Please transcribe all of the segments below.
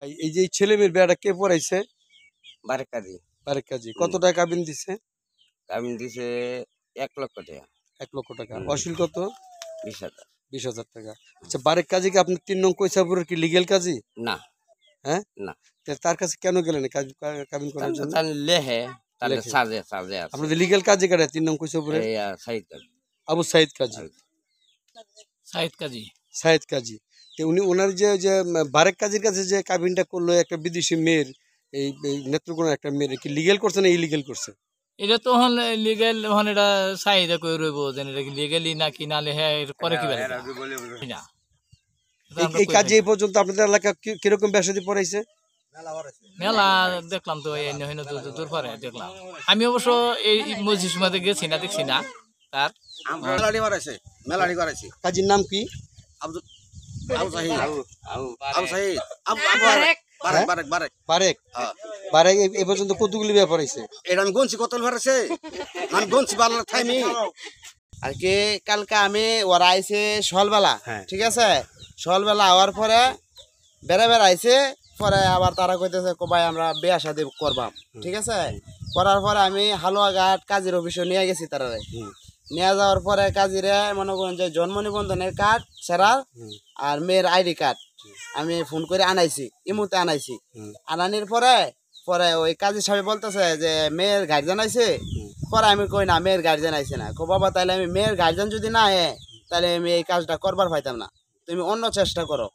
এই যে ছেলে মেয়ের বিয়াটা কে পড়াইছে? বারেক কাজী। বারেক কাজী। কত টাকা কাবিন দিছে? কাবিন দিছে 1 লক্ষ টাকা। 1 লক্ষ টাকা। অশীল কত? 20,000। 20,000 টাকা। আচ্ছা, বারেক কাজী কি আপনার 3 নং কৈসাপুরের কি লিগেল কাজী? না। হ্যাঁ? না। তার কাছে কেন গেলেন কাবিন করার জন্য? তার লেহে, তার লেখে। সাজে আছে। আপনাদের লিগেল কাজী কারা 3 নং কৈসাপুরে? এই সাইদ কাজী। আবু সাইদ কাজী। সাইদ কাজী। সাইদ কাজী। তো উনি ওনার যে বারেক কাজীর কাছে যে কাবিনটা করলো একটা বিদেশি মেয়ের, এই নেত্রকোনার একটা মেয়ের, কি লিগেল করছে না ইলিগেল করছে? এটা তো হন লিগেল, হন এটা চাহিদা করে রইব যে এটা কি লিগেলি নাকি না লেহে করে কি বলে না। এই কাজে এই পর্যন্ত আপনাদের এলাকা কিরকম ব্যবসায়ী পড়াইছে? মেলা দেখলাম তো এই হইন দূর পরে দেখলাম। আমি অবশ্য এই মসজিদ মাঝে গেছি না, দেখছি না তার মেলাড়ি করাইছি। কাজীর নাম কি? আব্দুল আবু সাহিদ। আবু সাহিদ। বারেক। বারেক এই পর্যন্ত কতগুলি বিয়া পড়াইছে? এটা আমি গনছি কত ভরেছে, আমি গনছি ভালো থাইনি আর কি। কালকে আমি ওরা আইছে সকালবেলা, ঠিক আছে, সকালবেলা আওয়ার পরে বেড়া আইছে, পরে আবার তারা কইতেছে ভাই আমরা বিয়া শাদী করবাম, ঠিক আছে। করার পরে আমি হালুয়াঘাট কাজীর অফিসে নিয়ে গেছি তারারে। নিয়ে যাওয়ার পরে কাজীরে মনে করেন যে জন্ম নিবন্ধনের কার্ড সেরা আর মেয়ের আইডি কার্ড আমি ফোন করে আনাইছি, ইমুতে আনাইছি। আনানির পরে ওই কাজী সাহেব বলতেছে যে মেয়ের গার্জেন আইছে। পরে আমি কই না, মেয়ের গার্জেন আইছে না। কো বাবা তাহলে আমি মেয়ের গার্জেন যদি না আয় তাহলে আমি এই কাজটা করবার পাইতাম না, তুমি অন্য চেষ্টা করো।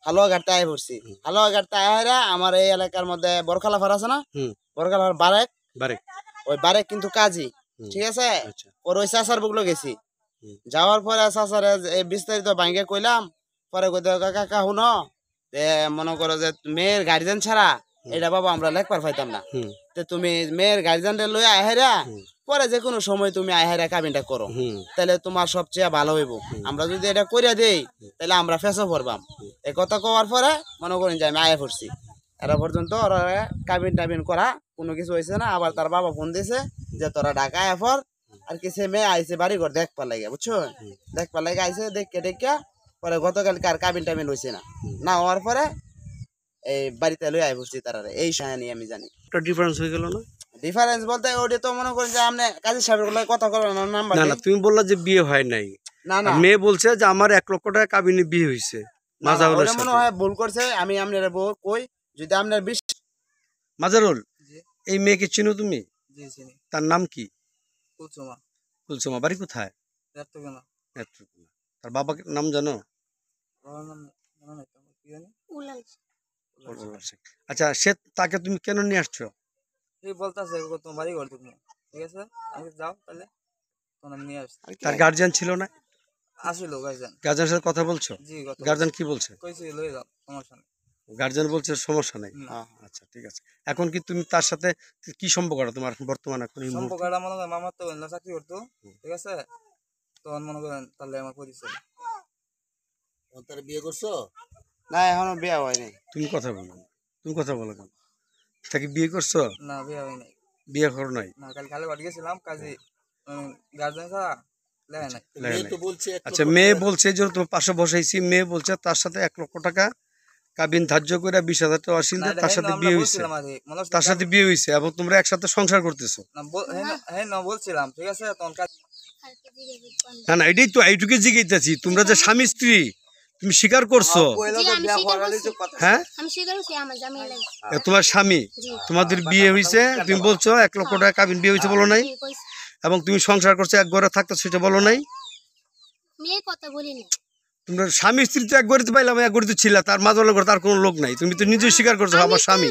হালুয়াঘাটতে আয় পড়ছি। হালুয়াঘাটতে আয়রা আমার এই এলাকার মধ্যে বরখালাফার আছে না, বরখালাফার বারেক, ওই বারেক কিন্তু কাজী, ঠিক আছে। ওর ওই চাচার বুকলো গেছি। যাওয়ার পরে চাচার বিস্তারিত ভাঙ্গে কইলাম। পরে কইতে কাকা শুনো, মনে করো যে মেয়ের গার্জেন ছাড়া এটা বাবা আমরা লেখবার পাইতাম না, তো তুমি মেয়ের গার্জেনটা লই আহেরা, পরে যে কোনো সময় তুমি আহেরা কাবিনটা করো, তাহলে তোমার সবচেয়ে ভালো হইব। আমরা যদি এটা কইরা দেই তাহলে আমরা ফেসও পড়বাম। এই কথা কওয়ার পরে মনে করেন যে আমি আয়ে পড়ছি। এরা পর্যন্ত ওরা কাবিন টাবিন করা কোনো কিছু হয়েছে না। আবার তার বাবা ফোন দিয়েছে যে তোরা ঢাকা আয় পর আর কি। সে মেয়ে আইসে বাড়ি ঘর দেখবার লাগে, বুঝছো, দেখবার লাগে আইসে। দেখে পরে গতকালকে আর কাবিন টাবিন হয়েছে না হওয়ার পরে এই বাড়িতে লই আই বসছি তারা। এই সাহানি আমি জানি। ডিফারেন্স হয়ে গেল না? ডিফারেন্স বলতে ওটা তো মনে করেন যে আপনি কাজী সাহেবের কথা বলেন নাম্বার। না, তুমি বললা যে বিয়ে হয় নাই। না, মেয়ে বলছে যে আমার 1 লক্ষ টাকা কাবিনে বিয়ে হয়েছে। মাজারুল মনে হয় ভুল করছে। আমি আপনার কই যদি আপনার মাজারুল, এই মেয়েকে চিনো তুমি? জি চিনি। তার নাম কি? কুলসুমা। কুলসুমা। বাড়ি কোথায়? নেত্রকোনা। নেত্রকোনা। তার বাবার নাম জানো? আচ্ছা, তাকে তুমি কেন নিয়ে আসছো? এই বলতাছে তোমার বাড়ি ঘর দেখবো, ঠিক আছে, আমি যাও তাহলে তখন আমি নিয়ে আসছি। তার গার্জিয়ান ছিল না? আসিল গার্জিয়ান। গার্জিয়ানের সাথে কথা বলছো? জি। গার্জিয়ান কি বলছে? কইছি লয়ে যাও, সমস্যা নেই। গার্জিয়ান বলছে সমস্যা নাই। আচ্ছা, ঠিক আছে। এখন কি তুমি তার সাথে কি সম্পর্কটা তোমার বর্তমানে? এখন এই সম্পর্কটা মনে করেন মামার তো চাকরি করতো, ঠিক আছে, তখন মনে করেন তাহলে আমার পরিচয়। তার বিয়ে করছো? না, এখনো বিয়ে হয়নি। তুমি কথা বলো কেন? তাকে বিয়ে করছো? না, বিয়ে হয় নাই। বিয়ে করো নাই? না, কাল বাড়ি গেছিলাম কাজে, গার্জেন ছাড়া লেখা নাই। আচ্ছা, মেয়ে বলছে যে তোমার পাশে বসাইছি, মেয়ে বলছে তার সাথে 1 লক্ষ টাকা কাবিন ধার্য করে 20,000 টাকা আসিল, তার সাথে বিয়ে হয়েছে, এবং তোমরা একসাথে সংসার করতেছো। বলছিলাম, ঠিক আছে। না, এটাই তো এইটুকু জিজ্ঞাসা, তোমরা যে স্বামী স্ত্রী তুমি স্বীকার করছো? হ্যাঁ, তোমার স্বামী, তোমাদের বিয়ে হয়েছে, তুমি বলছো 1 লক্ষ টাকা কাবিন বিয়ে হয়েছে বলো নাই, এবং তুমি সংসার করছো, এক ঘরে থাকতো, সেটা বলো নাই। তোমরা স্বামী স্ত্রী তো এক ঘরে পাইলাম, এক ঘরে তো ছিল, তার মাঝে তার কোনো লোক নাই, তুমি তো নিজে স্বীকার করছো আমার স্বামী।